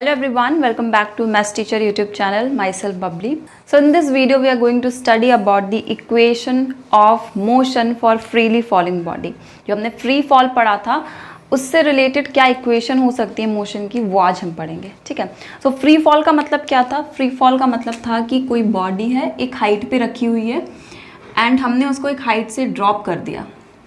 Hello everyone, welcome back to Maths Teacher YouTube channel. Myself Bubbly. So in this video we are going to study about the equation of motion for freely falling body. जो हमने free fall पढ़ा था उससे related क्या equation हो सकती है motion की वो आज हम पढ़ेंगे, ठीक है. So free fall का मतलब क्या था? Free fall का मतलब था कि कोई body है एक height पे रखी हुई है and हमने उसको एक height से drop कर दिया,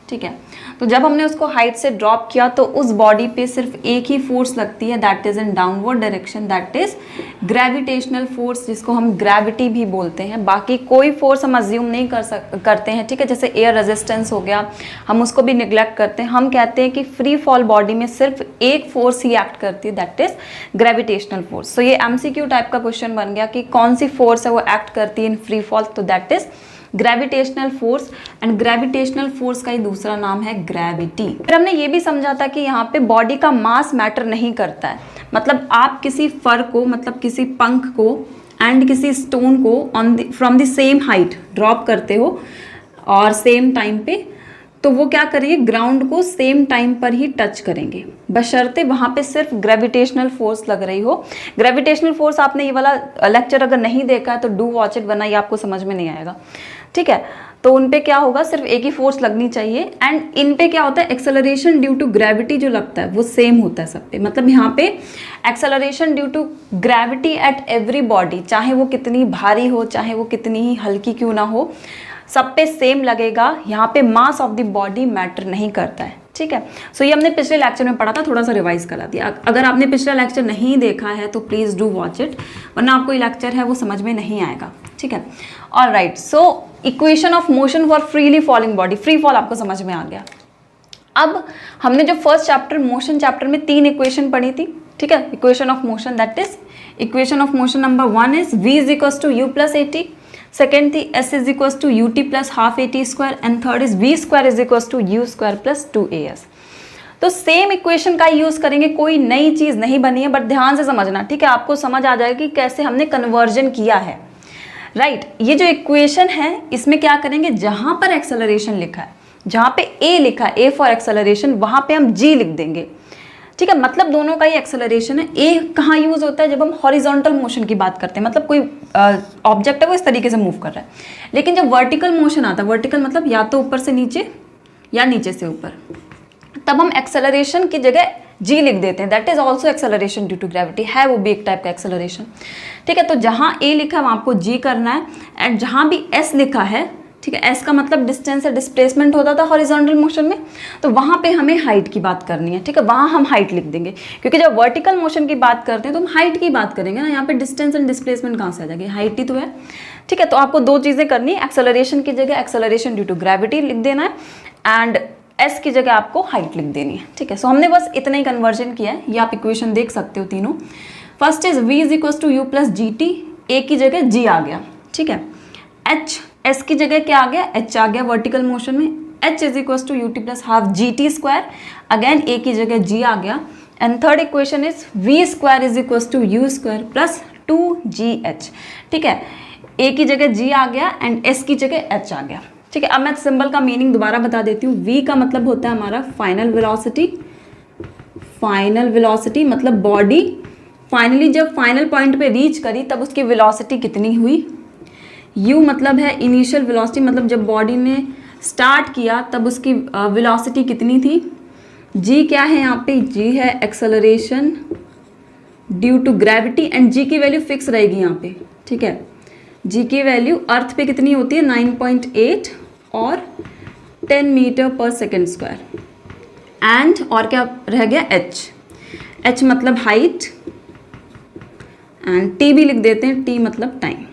ठीक है. तो जब हमने उसको हाइट से ड्रॉप किया तो उस बॉडी पे सिर्फ एक ही फोर्स लगती है, that is in downward direction, that is gravitational force, जिसको हम ग्रेविटी भी बोलते हैं. बाकी कोई फोर्स हम अज्यूम नहीं करते हैं, ठीक है. जैसे एयर रेजिस्टेंस हो गया, हम उसको भी निग्लेक्ट करते हैं. हम कहते हैं कि फ्री फॉल बॉडी में सिर्फ एक फोर्स ही एक्ट करती है, दैट इज ग्रेविटेशनल फोर्स. सो ये MCQ टाइप का क्वेश्चन बन गया कि कौन सी फोर्स है वो एक्ट करती है इन फ्री फॉल, तो that is gravitational force. And gravitational force का ही दूसरा नाम है ग्रेविटी. फिर हमने ये भी समझा था कि यहाँ पे बॉडी का मास मैटर नहीं करता है. मतलब आप किसी फर को, मतलब किसी पंख को एंड किसी स्टोन को from the same height drop करते हो और सेम टाइम पे, तो वो क्या करेंगे, ग्राउंड को सेम टाइम पर ही टच करेंगे, बशर्ते वहाँ पे सिर्फ ग्रेविटेशनल फोर्स लग रही हो. ग्रेविटेशनल फोर्स आपने ये वाला लेक्चर अगर नहीं देखा है तो डू वॉच इट, वरना ये आपको समझ में नहीं आएगा, ठीक है. तो उन पे क्या होगा, सिर्फ एक ही फोर्स लगनी चाहिए. एंड इन पे क्या होता है, एक्सेलरेशन ड्यू टू ग्रेविटी जो लगता है वो सेम होता है सब पे. मतलब यहाँ पे acceleration due to gravity at every body, चाहे वो कितनी भारी हो, चाहे वो कितनी ही हल्की क्यों ना हो, सब पे सेम लगेगा. यहाँ पे mass of the body matter नहीं करता है, ठीक है. सो ये हमने पिछले लेक्चर में पढ़ा था, थोड़ा सा रिवाइज करा दिया. अगर आपने पिछला लेक्चर नहीं देखा है तो प्लीज़ डू वॉच इट, वरना आपको ये लेक्चर है वो समझ में नहीं आएगा, ठीक है. Alright, so equation of motion for freely falling body, free fall आपको समझ में आ गया. अब हमने जो फर्स्ट चैप्टर मोशन चैप्टर में 3 इक्वेशन पढ़ी थी, ठीक है. Equation of motion, that is equation of motion number 1 is v is equals to u plus at, second थी s is equals to ut plus half at square, and third is v square is equals to u square plus 2as. तो same equation का use करेंगे, कोई नई चीज नहीं बनी है, बट ध्यान से समझना, ठीक है. आपको समझ आ जाएगा कि कैसे हमने कन्वर्जन किया है, राइट. ये जो इक्वेशन है इसमें क्या करेंगे, जहां पर एक्सेलरेशन लिखा है, जहां पे a लिखा है, a फॉर एक्सेलरेशन, वहां पे हम g लिख देंगे, ठीक है. मतलब दोनों का ही एक्सेलरेशन है. a कहाँ यूज होता है, जब हम हॉरिजॉन्टल मोशन की बात करते हैं, मतलब कोई ऑब्जेक्ट है वो इस तरीके से मूव कर रहा है. लेकिन जब वर्टिकल मोशन आता है, वर्टिकल मतलब या तो ऊपर से नीचे या नीचे से ऊपर, तब हम एक्सेलरेशन की जगह g लिख देते हैं, that is also acceleration due to gravity, है वो भी एक टाइप का एक्सेलरेशन, ठीक है. तो जहाँ a लिखा है वहाँ आपको g करना है, एंड जहाँ भी s लिखा है, ठीक है, s का मतलब डिस्टेंस है, डिस्प्लेसमेंट होता था हॉरिजॉन्टल मोशन में, तो वहाँ पे हमें हाइट की बात करनी है, ठीक है. वहाँ हम हाइट लिख देंगे, क्योंकि जब वर्टिकल मोशन की बात करते हैं तो हम हाइट की बात करेंगे ना. यहाँ पे डिस्टेंस एंड डिस्प्लेसमेंट कहाँ से आ जाएगी, हाइट ही तो है, ठीक है. तो आपको 2 चीज़ें करनी है, एक्सेलरेशन की जगह एक्सेलरेशन ड्यू टू ग्रेविटी लिख देना है, एंड s की जगह आपको हाइट लिख देनी है, ठीक है. सो हमने बस इतना ही कन्वर्जन किया है. ये आप इक्वेशन देख सकते हो तीनों. First is v is equals to u plus gt, a की जगह g आ गया, ठीक है. h, s की जगह क्या आ गया, h आ गया वर्टिकल मोशन में. h is equals to ut plus half gt square, again a की जगह g आ गया. And third equation is v square is equals to u square plus 2gh, ठीक है. a की जगह g आ गया एंड s की जगह h आ गया, ठीक है. अब मैं सिंबल का मीनिंग दोबारा बता देती हूँ. v का मतलब होता है हमारा फाइनल वेलोसिटी. फाइनल वेलोसिटी मतलब बॉडी फाइनली जब फाइनल पॉइंट पे रीच करी तब उसकी वेलोसिटी कितनी हुई. u मतलब है इनिशियल वेलोसिटी, मतलब जब बॉडी ने स्टार्ट किया तब उसकी वेलोसिटी कितनी थी. g क्या है यहाँ पे, g है acceleration due to gravity, and g की वैल्यू फिक्स रहेगी यहाँ पे, ठीक है. g की वैल्यू अर्थ पे कितनी होती है, 9.8 और 10 metre per second square. And और क्या रह गया, h मतलब हाइट, एंड t भी लिख देते हैं, t मतलब टाइम.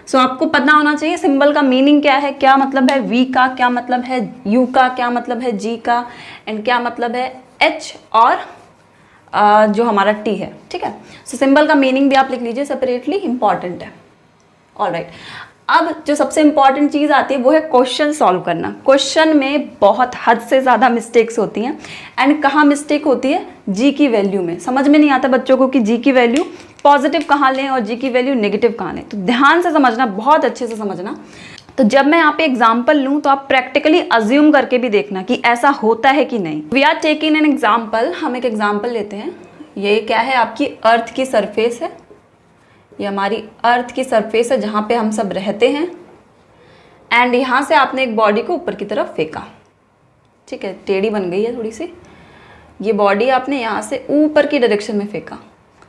सो आपको पता होना चाहिए सिंबल का मीनिंग क्या है, क्या मतलब है v का, क्या मतलब है u का, क्या मतलब है g का, एंड क्या मतलब है h और जो हमारा t है, ठीक है. सो सिंबल का मीनिंग भी आप लिख लीजिए सेपरेटली, इंपॉर्टेंट है. ऑलराइट, अब जो सबसे इंपॉर्टेंट चीज़ आती है वो है क्वेश्चन सॉल्व करना. क्वेश्चन में बहुत हद से ज़्यादा मिस्टेक्स होती हैं, एंड कहाँ मिस्टेक होती है, जी की वैल्यू में. समझ में नहीं आता बच्चों को कि जी की वैल्यू पॉजिटिव कहाँ लें और जी की वैल्यू नेगेटिव कहाँ लें. तो ध्यान से समझना, बहुत अच्छे से समझना. तो जब मैं यहाँ पे एग्जाम्पल लूँ तो आप प्रैक्टिकली अज्यूम करके भी देखना कि ऐसा होता है कि नहीं. We are taking an example, हम एक एग्जाम्पल लेते हैं. ये क्या है, आपकी अर्थ की सरफेस है, ये हमारी अर्थ की सरफेस है जहाँ पे हम सब रहते हैं। एंड यहाँ से आपने एक बॉडी को ऊपर की तरफ फेंका, ठीक है, टेढ़ी बन गई है थोड़ी सी, ये बॉडी आपने यहाँ से ऊपर की डायरेक्शन में फेंका,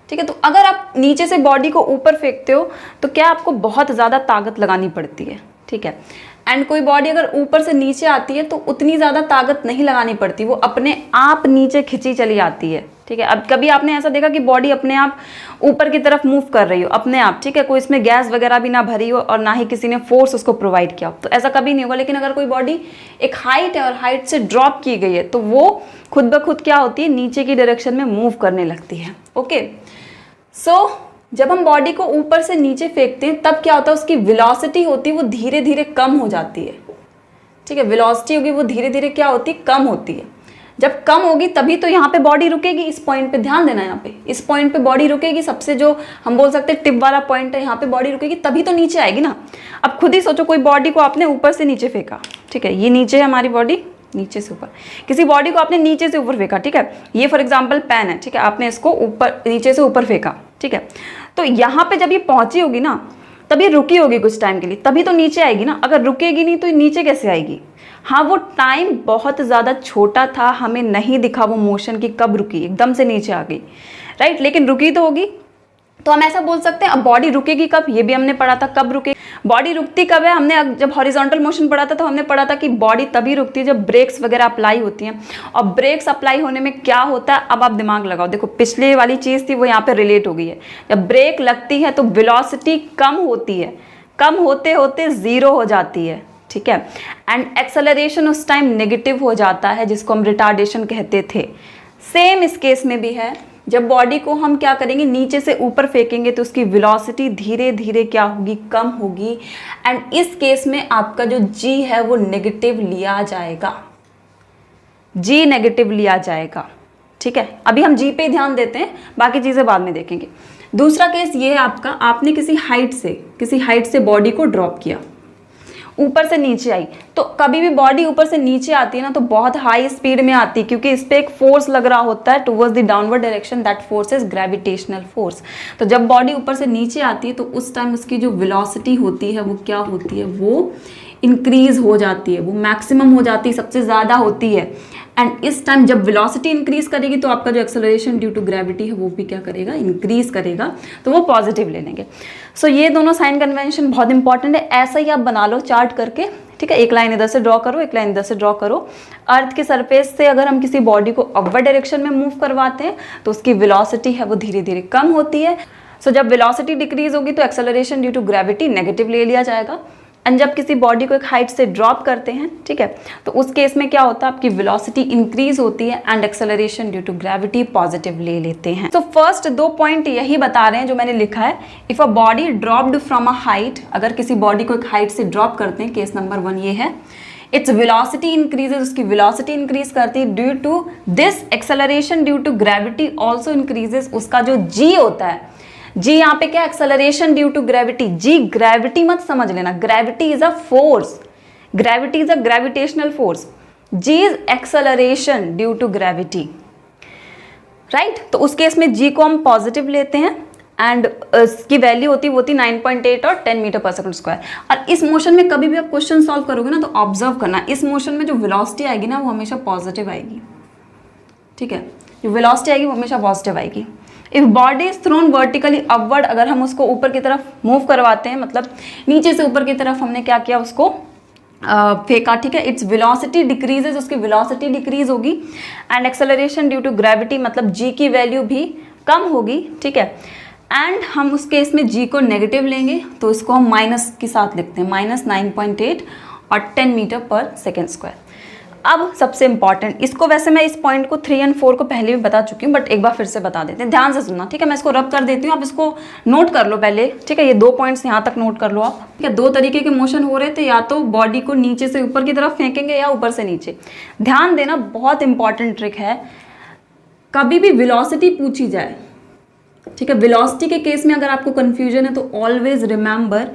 ठीक है। तो अगर आप नीचे से बॉडी को ऊपर फेंकते हो तो क्या आपको बहुत ज़्यादा ताकत लगानी पड़ती है, ठीक है। एंड कोई बॉडी अगर ऊपर से नीचे आती है तो उतनी ज़्यादा ताकत नहीं लगानी पड़ती, वो अपने आप नीचे खिंची चली आती है, ठीक है। अब कभी आपने ऐसा देखा कि बॉडी अपने आप ऊपर की तरफ मूव कर रही हो अपने आप, ठीक है, कोई इसमें गैस वगैरह भी ना भरी हो और ना ही किसी ने फोर्स उसको प्रोवाइड किया हो, तो ऐसा कभी नहीं होगा। लेकिन अगर कोई बॉडी एक हाइट है और हाइट से ड्रॉप की गई है तो वो खुद ब खुद क्या होती है, नीचे की डायरेक्शन में मूव करने लगती है। ओके, सो जब हम बॉडी को ऊपर से नीचे फेंकते हैं तब क्या होता है, उसकी वेलोसिटी होती है वो धीरे धीरे कम हो जाती है, ठीक है। वेलोसिटी होगी वो धीरे धीरे क्या होती है, कम होती है। जब कम होगी तभी तो यहाँ पे बॉडी रुकेगी, इस पॉइंट पे ध्यान देना, यहाँ पे इस पॉइंट पे बॉडी रुकेगी, सबसे जो हम बोल सकते हैं टिप वाला पॉइंट है, यहाँ पे बॉडी रुकेगी तभी तो नीचे आएगी ना। अब खुद ही सोचो, कोई बॉडी को आपने ऊपर से नीचे फेंका, ठीक है, ये नीचे है हमारी बॉडी, नीचे से ऊपर, किसी बॉडी को आपने नीचे से ऊपर फेंका, ठीक है, ये फॉर एग्जांपल पेन है, ठीक है, आपने इसको ऊपर नीचे से ऊपर फेंका, ठीक है। तो यहाँ पे जब ये पहुंची होगी ना तब ये रुकी होगी कुछ टाइम के लिए, तभी तो नीचे आएगी ना। अगर रुकेगी नहीं तो नीचे कैसे आएगी। हाँ, वो टाइम बहुत ज़्यादा छोटा था, हमें नहीं दिखा वो मोशन की कब रुकी, एकदम से नीचे आ गई, राइट, लेकिन रुकी तो होगी। तो हम ऐसा बोल सकते हैं। अब बॉडी रुकेगी कब, ये भी हमने पढ़ा था, कब रुकेगी बॉडी, रुकती कब है, हमने जब हॉरिजॉन्टल मोशन पढ़ा था तो हमने पढ़ा था कि बॉडी तभी रुकती है जब ब्रेक्स वगैरह अप्लाई होती हैं। और ब्रेक्स अप्लाई होने में क्या होता है, अब आप दिमाग लगाओ, देखो पिछले वाली चीज़ थी वो यहाँ पे रिलेट हो गई है। जब ब्रेक लगती है तो वेलोसिटी कम होती है, कम होते होते ज़ीरो हो जाती है, ठीक है। एंड एक्सेलरेशन उस टाइम नेगेटिव हो जाता है, जिसको हम रिटार्डेशन कहते थे। सेम इस केस में भी है, जब बॉडी को हम क्या करेंगे, नीचे से ऊपर फेंकेंगे तो उसकी वेलोसिटी धीरे धीरे क्या होगी, कम होगी। एंड इस केस में आपका जो जी है वो नेगेटिव लिया जाएगा, जी नेगेटिव लिया जाएगा, ठीक है। अभी हम जी पे ध्यान देते हैं, बाकी चीज़ें बाद में देखेंगे। दूसरा केस ये है आपका, आपने किसी हाइट से बॉडी को ड्रॉप किया, ऊपर से नीचे आई। तो कभी भी बॉडी ऊपर से नीचे आती है ना तो बहुत हाई स्पीड में आती है, क्योंकि इस पे एक फोर्स लग रहा होता है towards the downward direction, that force is gravitational force. तो जब बॉडी ऊपर से नीचे आती है तो उस टाइम उसकी जो वेलोसिटी होती है वो क्या होती है, वो इंक्रीज हो जाती है, वो मैक्सिमम हो जाती है, सबसे ज़्यादा होती है। एंड इस टाइम जब वेलोसिटी इंक्रीज करेगी तो आपका जो एक्सेलरेशन ड्यू टू ग्रेविटी है वो भी क्या करेगा, इंक्रीज करेगा, तो वो पॉजिटिव ले लेंगे। सो ये दोनों साइन कन्वेंशन बहुत इंपॉर्टेंट है, ऐसा ही आप बना लो चार्ट करके, ठीक है। एक लाइन इधर से ड्रॉ करो, एक लाइन इधर से ड्रॉ करो। अर्थ के सरफेस से अगर हम किसी बॉडी को अपवर्ड डायरेक्शन में मूव करवाते हैं तो उसकी वेलोसिटी है वो धीरे धीरे कम होती है। सो जब वेलोसिटी डिक्रीज होगी तो acceleration due to gravity negative ले लिया जाएगा। एंड जब किसी बॉडी को एक हाइट से ड्रॉप करते हैं, ठीक है, तो उस केस में क्या होता है, आपकी वेलोसिटी इंक्रीज होती है and acceleration due to gravity positive ले लेते हैं। तो फर्स्ट 2 पॉइंट यही बता रहे हैं जो मैंने लिखा है। If a body dropped from a height, अगर किसी बॉडी को एक हाइट से ड्रॉप करते हैं, केस नंबर 1 ये है, इट्स वेलोसिटी इंक्रीजेज, उसकी वेलोसिटी इंक्रीज करती है, due to this acceleration due to gravity also increases. उसका जो जी होता है, जी यहाँ पे क्या, acceleration due to gravity, g gravity मत समझ लेना, gravity is a force, gravity is a gravitational force, g is acceleration due to gravity, right. तो उस केस में जी को हम पॉजिटिव लेते हैं एंड इसकी वैल्यू होती है 9.8 और 10 मीटर पर सेकंड स्क्वायर। और इस मोशन में कभी भी आप क्वेश्चन सॉल्व करोगे ना तो ऑब्जर्व करना, इस मोशन में जो वेलोसिटी आएगी ना वो हमेशा पॉजिटिव आएगी, ठीक है, जो वेलोसिटी आएगी वो हमेशा पॉजिटिव आएगी। If body is thrown vertically upward, अगर हम उसको ऊपर की तरफ मूव करवाते हैं, मतलब नीचे से ऊपर की तरफ हमने क्या किया, उसको फेंका, ठीक है, इट्स वेलोसिटी डिक्रीजेज, उसकी वेलोसिटी डिक्रीज होगी and acceleration due to gravity, मतलब जी की वैल्यू भी कम होगी, ठीक है। एंड हम उस केस में जी को नेगेटिव लेंगे तो इसको हम माइनस के साथ लिखते हैं, -9.8 और 10 मीटर पर सेकेंड स्क्वायर। अब सबसे इंपॉर्टेंट, इसको वैसे मैं इस पॉइंट को 3 और 4 को पहले भी बता चुकी हूँ, बट एक बार फिर से बता देते हैं, ध्यान से सुनना, ठीक है। मैं इसको रब कर देती हूँ, आप इसको नोट कर लो पहले, ठीक है। ये 2 पॉइंट्स यहाँ तक नोट कर लो आप, ठीक है। 2 तरीके के मोशन हो रहे थे, या तो बॉडी को नीचे से ऊपर की तरफ फेंकेंगे या ऊपर से नीचे। ध्यान देना, बहुत इंपॉर्टेंट ट्रिक है, कभी भी वेलोसिटी पूछी जाए, ठीक है, वेलोसिटी के केस में अगर आपको कन्फ्यूजन है तो ऑलवेज रिमेंबर,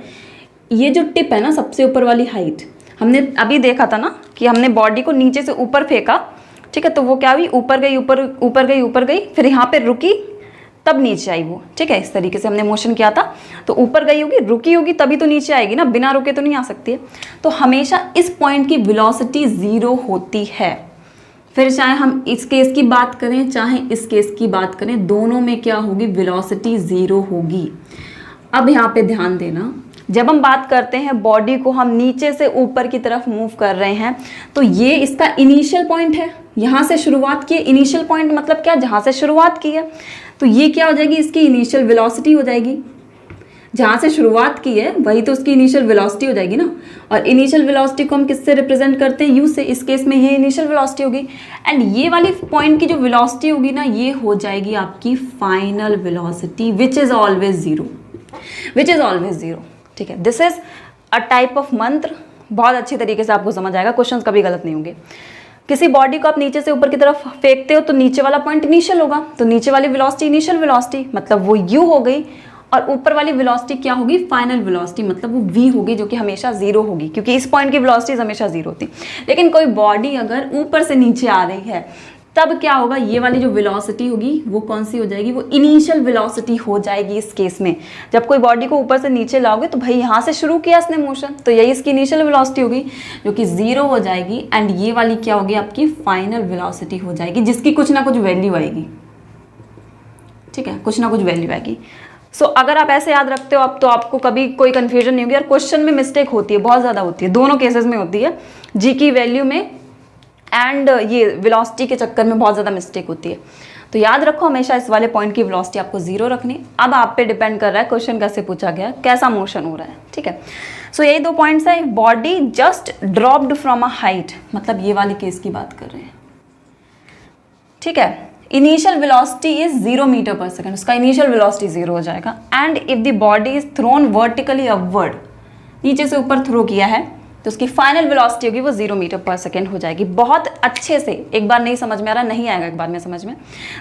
ये जो टिप है ना, सबसे ऊपर वाली हाइट, हमने अभी देखा था ना कि हमने बॉडी को नीचे से ऊपर फेंका ठीक है। तो वो क्या हुई, ऊपर गई, ऊपर गई, फिर यहाँ पे रुकी, तब नीचे आई वो, ठीक है। इस तरीके से हमने मोशन किया था। तो ऊपर गई होगी, रुकी होगी, तभी तो नीचे आएगी ना, बिना रुके तो नहीं आ सकती है। तो हमेशा इस पॉइंट की वेलोसिटी 0 होती है। फिर चाहे हम इस केस की बात करें चाहे इस केस की बात करें, दोनों में क्या होगी, वेलोसिटी 0 होगी। अब यहाँ पे ध्यान देना, जब हम बात करते हैं बॉडी को हम नीचे से ऊपर की तरफ मूव कर रहे हैं, तो ये इसका इनिशियल पॉइंट है, यहाँ से शुरुआत की है। इनिशियल पॉइंट मतलब क्या, जहाँ से शुरुआत की है, तो ये क्या हो जाएगी, इसकी इनिशियल वेलोसिटी हो जाएगी। जहाँ से शुरुआत की है वही तो उसकी इनिशियल वेलोसिटी हो जाएगी ना। और इनिशियल वेलोसिटी को हम किससे रिप्रेजेंट करते हैं, यू से। इस केस में ये इनिशियल वेलोसिटी होगी, एंड ये वाली पॉइंट की जो वेलोसिटी होगी ना, ये हो जाएगी आपकी final velocity, which is always zero, ठीक है। This is a type of मंत्र, बहुत अच्छी तरीके से आपको समझ आएगा, क्वेश्चंस कभी गलत नहीं होंगे। किसी बॉडी को आप नीचे से ऊपर की तरफ फेंकते हो तो नीचे वाला पॉइंट इनिशियल होगा, तो नीचे वाली वेलोसिटी इनिशियल वेलोसिटी, मतलब वो u हो गई, और ऊपर वाली वेलोसिटी क्या होगी, फाइनल वेलोसिटी, मतलब वो v होगी, जो कि हमेशा 0 होगी, क्योंकि इस पॉइंट की वेलोसिटीज हमेशा 0 होती। लेकिन कोई बॉडी अगर ऊपर से नीचे आ रही है, तब क्या होगा, ये वाली जो वेलोसिटी होगी वो कौन सी हो जाएगी, वो इनिशियल वेलोसिटी हो जाएगी। इस केस में जब कोई बॉडी को ऊपर से नीचे लाओगे तो भाई यहाँ से शुरू किया इसने मोशन, तो यही इसकी इनिशियल वेलोसिटी होगी, जो कि 0 हो जाएगी, एंड ये वाली क्या होगी, आपकी फाइनल वेलोसिटी हो जाएगी, जिसकी कुछ ना कुछ वैल्यू आएगी, ठीक है, कुछ ना कुछ वैल्यू आएगी। सो अगर आप ऐसे याद रखते हो अब, तो आपको कभी कोई कंफ्यूजन नहीं होगी। और क्वेश्चन में मिस्टेक होती है, बहुत ज़्यादा होती है, दोनों केसेस में होती है, जी की वैल्यू में एंड ये वेलोसिटी के चक्कर में बहुत ज़्यादा मिस्टेक होती है। तो याद रखो हमेशा इस वाले पॉइंट की वेलोसिटी आपको 0 रखनी। अब आप पे डिपेंड कर रहा है क्वेश्चन कैसे पूछा गया, कैसा मोशन हो रहा है, ठीक है। सो यही 2 पॉइंट्स है। Body just dropped from a height, मतलब ये वाली केस की बात कर रहे हैं, ठीक है। Initial velocity is 0 metre per second, उसका इनिशियल वेलोसिटी 0 हो जाएगा। And if the body is thrown vertically upward, नीचे से ऊपर थ्रो किया है, तो उसकी फाइनल वेलोसिटी होगी वो 0 मीटर पर सेकेंड हो जाएगी। बहुत अच्छे से, एक बार नहीं समझ में आ रहा, नहीं आएगा एक बार में समझ में,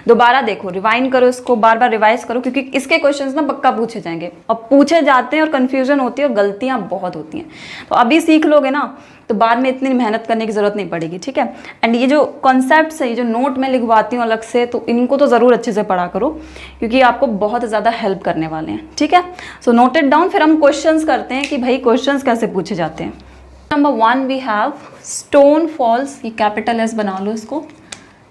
दोबारा देखो, रिवाइंड करो इसको, बार बार रिवाइज करो, क्योंकि इसके क्वेश्चंस ना पक्का पूछे जाएंगे, और पूछे जाते हैं और कंफ्यूजन होती है और गलतियां बहुत होती हैं। तो अभी सीख लोगे ना तो बाद में इतनी मेहनत करने की जरूरत नहीं पड़ेगी, ठीक है। एंड ये जो कॉन्सेप्ट्स है, ये जो नोट में लिखवाती हूँ अलग से, तो इनको तो ज़रूर अच्छे से पढ़ा करो, क्योंकि आपको बहुत ज़्यादा हेल्प करने वाले हैं, ठीक है। So note it down. फिर हम क्वेश्चंस करते हैं कि भाई क्वेश्चंस कैसे पूछे जाते हैं। Number 1 we have stone falls, ये कैपिटल एस बना लो इसको,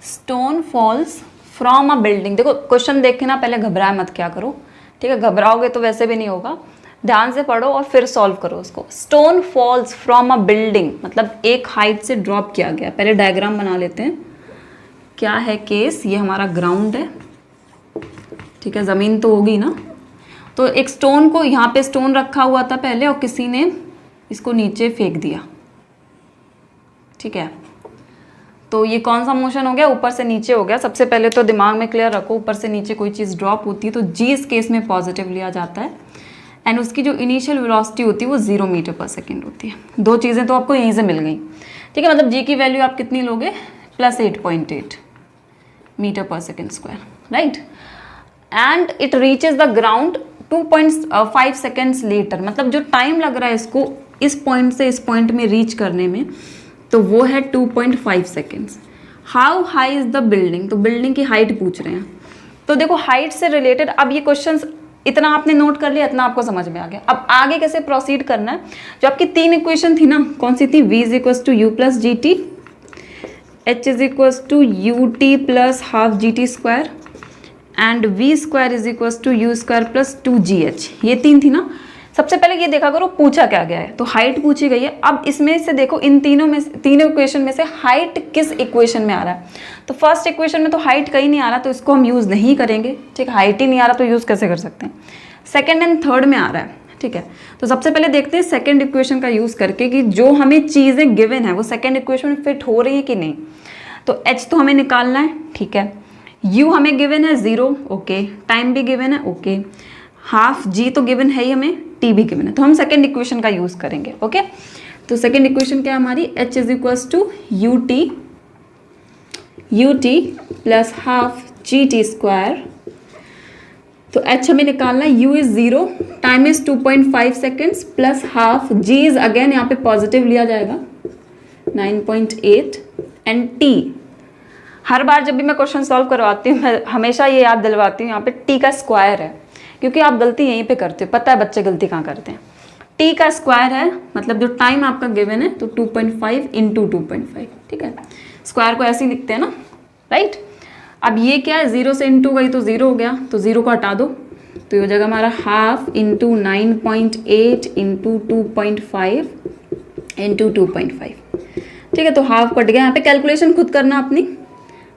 stone falls from a building. देखो क्वेश्चन देख के ना पहले घबराए मत क्या करो, ठीक है, घबराओगे तो वैसे भी नहीं होगा, ध्यान से पढ़ो और फिर सॉल्व करो उसको। Stone falls from a building, मतलब एक हाइट से ड्रॉप किया गया। पहले डायग्राम बना लेते हैं, क्या है केस, ये हमारा ग्राउंड है, ठीक है, ज़मीन तो होगी ना। तो एक स्टोन को, यहाँ पे स्टोन रखा हुआ था पहले, और किसी ने इसको नीचे फेंक दिया, ठीक है। तो ये कौन सा मोशन हो गया, ऊपर से नीचे हो गया। सबसे पहले तो दिमाग में क्लियर रखो, ऊपर से नीचे कोई चीज़ ड्रॉप होती है तो जी इस केस में पॉजिटिव लिया जाता है, एंड उसकी जो इनिशियल वेलोसिटी होती है वो 0 मीटर पर सेकेंड होती है। 2 चीज़ें तो आपको यहीं से मिल गई, ठीक है। मतलब जी की वैल्यू आप कितनी लोगे, +8.8 metre per second square, right. And it reaches the ground 2.5 seconds later, मतलब जो टाइम लग रहा है इसको इस पॉइंट से इस पॉइंट में रीच करने में, तो वो है 2.5 seconds. How high is the building, तो बिल्डिंग की हाइट पूछ रहे हैं। तो देखो हाइट से रिलेटेड, अब ये क्वेश्चंस इतना आपने नोट कर लिया, इतना आपको समझ में आ गया। अब आगे कैसे प्रोसीड करना है, जो आपकी 3 इक्वेशन थी ना, कौन सी थी, v = u + gt, h = ut + ½ gt² and v² = u² + 2gh, ये 3 थी ना। सबसे पहले ये देखा करो पूछा क्या गया है, तो हाइट पूछी गई है। अब इसमें से देखो इन तीनों इक्वेशन में से हाइट किस इक्वेशन में आ रहा है, तो फर्स्ट इक्वेशन में तो हाइट कहीं नहीं आ रहा, तो इसको हम यूज़ नहीं करेंगे, ठीक है। हाइट ही नहीं आ रहा तो यूज़ कैसे कर सकते हैं। सेकंड एंड थर्ड में आ रहा है, ठीक है। तो सबसे पहले देखते हैं सेकंड इक्वेशन का यूज़ करके कि जो हमें चीज़ें गिवन है वो सेकंड इक्वेशन में फिट हो रही है कि नहीं। तो h तो हमें निकालना है, ठीक है। u हमें गिवन है 0, ओके। टाइम भी गिवन है, ओके। ½ g तो गिवन है ही हमें, t भी गिवन है, तो हम सेकंड इक्वेशन का यूज़ करेंगे, ओके। तो सेकंड इक्वेशन क्या है हमारी, h = ut + ½ gt²। तो h हमें निकालना है, u is 0, time is 2.5 seconds + ½ g is again यहाँ पे पॉजिटिव लिया जाएगा 9.8 एंड t हर बार जब भी मैं क्वेश्चन सॉल्व करवाती हूँ मैं हमेशा ये याद दिलवाती हूँ, यहाँ पे टी का स्क्वायर है, क्योंकि आप गलती यहीं पे करते हो, पता है बच्चे गलती कहाँ करते हैं। टी का स्क्वायर है मतलब जो टाइम आपका गिवन है तो 2.5 इंटू 2.5, ठीक है। स्क्वायर को ऐसे ही लिखते हैं ना, राइट। अब ये क्या है, 0 से इंटू गई तो 0 हो गया, तो 0 को हटा दो तो ये हो जाएगा हमारा हाफ इंटू 9.8 इंटू 2.5 इंटू 2.5, ठीक है। तो हाफ कट गया, यहाँ पे कैलकुलेशन खुद करना अपनी,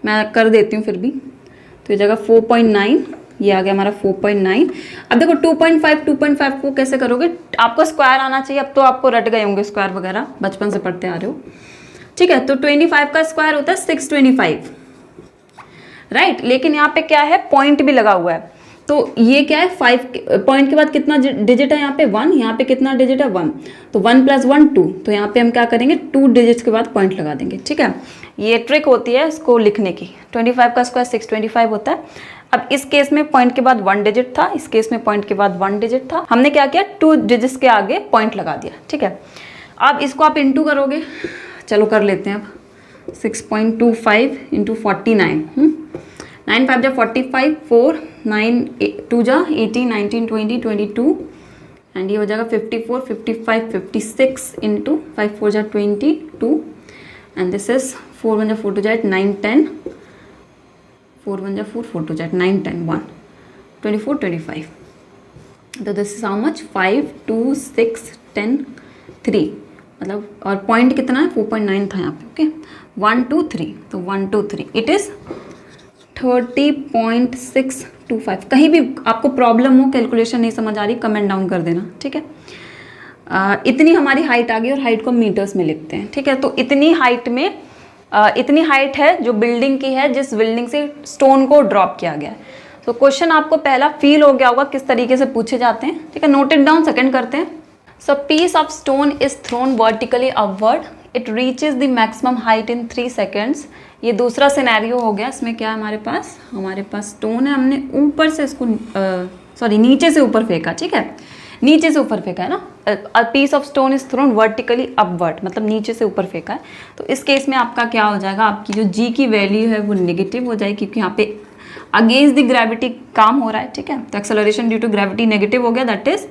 मैं कर देती हूँ फिर भी। तो ये जगह 4.9, ये आ गया हमारा 4.9। अब देखो 2.5 को कैसे करोगे, आपको स्क्वायर आना चाहिए। अब तो आपको रट गए होंगे स्क्वायर वगैरह, बचपन से पढ़ते आ रहे हो, ठीक है। तो 25 का स्क्वायर होता है 625, राइट। लेकिन यहाँ पे क्या है, पॉइंट भी लगा हुआ है, तो ये क्या है 5 पॉइंट के बाद कितना डिजिट है, यहाँ पे 1, यहाँ पे कितना डिजिट है 1, तो 1 + 1 2, तो यहाँ पे हम क्या करेंगे 2 डिजिट्स के बाद पॉइंट लगा देंगे, ठीक है। ये ट्रिक होती है इसको लिखने की। 25 का स्क्वायर 625 होता है। अब इस केस में पॉइंट के बाद 1 डिजिट था, इस केस में पॉइंट के बाद 1 डिजिट था, हमने क्या किया 2 डिजिट्स के आगे पॉइंट लगा दिया, ठीक है। अब इसको आप इंटू करोगे, चलो कर लेते हैं अब। 6.25 इंटू 49, 9 5 जा 45, 4 9 2 जा 18 19 20 22, एंड ये हो जाएगा 54 55 56 इंटू 5 4 जा 22, एंड दिस इज 4 1 जा 4 2 जा 9 10, 4 1 जा 4 4 2 जा 9 10 1 24 25, तो दिस इज हाउ मच 5 2 6 10 3, मतलब और पॉइंट कितना है 4.9 था यहाँ पे, ओके 1 2 3, तो 1 2 3 इट इज 30.625। कहीं भी आपको प्रॉब्लम हो, कैलकुलेशन नहीं समझ आ रही, कमेंट डाउन कर देना, ठीक है। इतनी हमारी हाइट आ गई, और हाइट को मीटर्स में लिखते हैं, ठीक है। तो इतनी हाइट में इतनी हाइट है जो बिल्डिंग की है, जिस बिल्डिंग से स्टोन को ड्रॉप किया गया है। तो क्वेश्चन आपको पहला फील हो गया होगा किस तरीके से पूछे जाते हैं, ठीक है। नोट इट डाउन, सेकंड करते हैं। So piece of stone is thrown vertically upward, it reaches the maximum height in 3 seconds. ये दूसरा सिनेरियो हो गया। इसमें क्या है हमारे पास स्टोन है, हमने ऊपर से इसको नीचे से ऊपर फेंका, ठीक है, नीचे से ऊपर फेंका है ना। A piece of stone is thrown vertically upward, मतलब नीचे से ऊपर फेंका है। तो इस केस में आपका क्या हो जाएगा, आपकी जो जी की वैल्यू है वो नेगेटिव हो जाएगी, क्योंकि यहाँ पे अगेंस्ट द ग्रेविटी काम हो रहा है, ठीक है। तो acceleration due to gravity negative हो गया, that is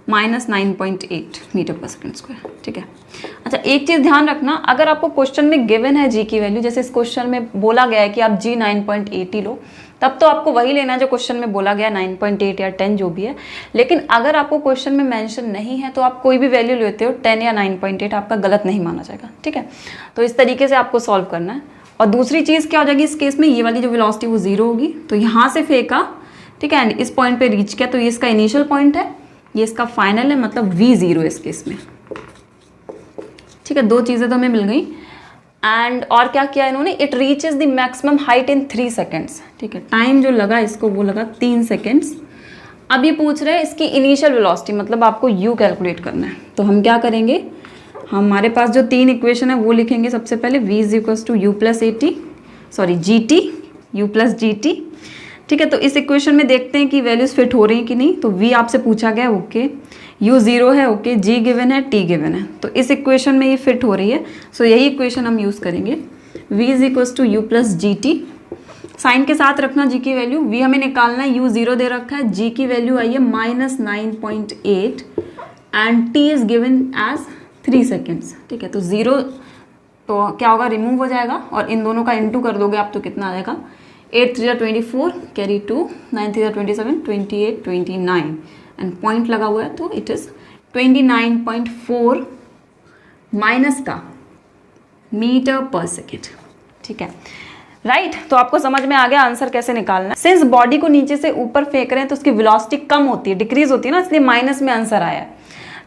-9.8 metre per second square, ठीक है। अच्छा, एक चीज़ ध्यान रखना, अगर आपको क्वेश्चन में गिवन है जी की वैल्यू, जैसे इस क्वेश्चन में बोला गया है कि आप जी 9.8 लो, तब तो आपको वही लेना है जो क्वेश्चन में बोला गया 9.8 या 10 जो भी है। लेकिन अगर आपको क्वेश्चन में मेंशन नहीं है तो आप कोई भी वैल्यू लेते हो 10 या 9.8, आपका गलत नहीं माना जाएगा, ठीक है। तो इस तरीके से आपको सॉल्व करना है। और दूसरी चीज़ क्या हो जाएगी इस केस में, ये वाली जो वेलोसिटी वो 0 होगी, तो यहाँ से फेंका, ठीक है, एंड इस पॉइंट पे रीच किया, तो ये इसका इनिशियल पॉइंट है, ये इसका फाइनल है, मतलब V0 इस केस में, ठीक है। 2 चीज़ें तो हमें मिल गई। एंड और क्या किया इन्होंने, it reaches the maximum height in 3 seconds, ठीक है। टाइम जो लगा इसको वो लगा 3 सेकेंड्स। अब ये पूछ रहे हैं इसकी इनिशियल वेलोसिटी, मतलब आपको u कैलकुलेट करना है। तो हम क्या करेंगे, हमारे पास जो 3 इक्वेशन है वो लिखेंगे सबसे पहले। v = u + at, sorry gt, u + gt, ठीक है। तो इस इक्वेशन में देखते हैं कि वैल्यूज फिट हो रही हैं कि नहीं। तो v आपसे पूछा गया, ओके, u 0 है, ओके, g गिवन है, t गिवन है, तो इस इक्वेशन में ये फिट हो रही है। सो यही इक्वेशन हम यूज़ करेंगे। v = u + gt, साइन के साथ रखना g की वैल्यू, v हमें निकालना है, u 0 दे रखा है, g की वैल्यू आई है -9.8 and t is given as 3 seconds, ठीक है। तो 0 तो क्या होगा, रिमूव हो जाएगा, और इन दोनों का इंटू कर दोगे आप तो कितना आ जाएगा, 8 3 24, कैरी 2, 9 3 27, 28 29, एंड पॉइंट लगा हुआ है, तो इट इज 29.4 माइनस का मीटर पर सेकेंड, ठीक है, राइट। तो आपको समझ में आ गया आंसर कैसे निकालना है। सिंस बॉडी को नीचे से ऊपर फेंक रहे हैं तो उसकी वेलोसिटी कम होती है, डिक्रीज होती है ना, इसलिए माइनस में आंसर आया है,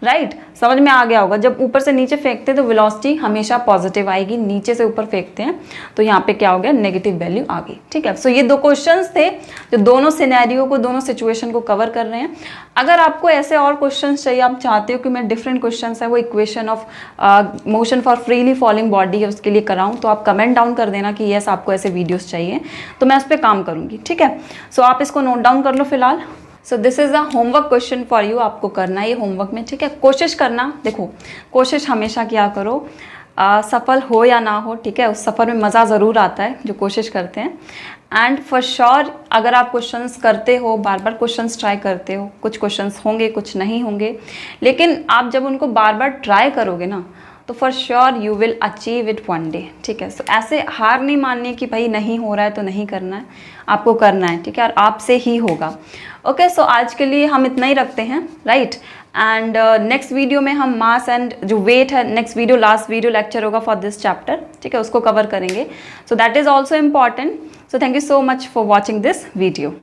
राइट। समझ में आ गया होगा, जब ऊपर से नीचे फेंकते हैं तो वेलोसिटी हमेशा पॉजिटिव आएगी, नीचे से ऊपर फेंकते हैं तो यहाँ पे क्या हो गया, नेगेटिव वैल्यू आ गई, ठीक है। सो ये 2 क्वेश्चंस थे जो दोनों सिनेरियो को, दोनों सिचुएशन को कवर कर रहे हैं। अगर आपको ऐसे और क्वेश्चंस चाहिए, आप चाहते हो कि मैं डिफरेंट क्वेश्चंस है वो equation of motion for freely falling body है उसके लिए कराऊँ, तो आप कमेंट डाउन कर देना कि यस आपको ऐसे वीडियोज़ चाहिए, तो मैं उस पर काम करूँगी, ठीक है। सो आप इसको नोट डाउन कर लो फिलहाल। So this is a homework question for you, आपको करना है ये होमवर्क में, ठीक है। कोशिश करना, देखो कोशिश हमेशा क्या करो, सफल हो या ना हो, ठीक है, उस सफ़र में मज़ा ज़रूर आता है जो कोशिश करते हैं। एंड फॉर श्योर अगर आप क्वेश्चंस करते हो, बार बार क्वेश्चंस ट्राई करते हो, कुछ क्वेश्चंस होंगे कुछ नहीं होंगे, लेकिन आप जब उनको बार बार ट्राई करोगे ना तो for sure you will achieve it one day, ठीक है। सो ऐसे हार नहीं माननी कि भाई नहीं हो रहा है तो नहीं करना है, आपको करना है, ठीक है, और आपसे ही होगा। ओके, सो आज के लिए हम इतना ही रखते हैं, राइट। एंड नेक्स्ट वीडियो में हम मास एंड जो वेट है, next video last video lecture होगा फॉर दिस चैप्टर, ठीक है, उसको कवर करेंगे। So that is also important. So thank you so much for watching this video.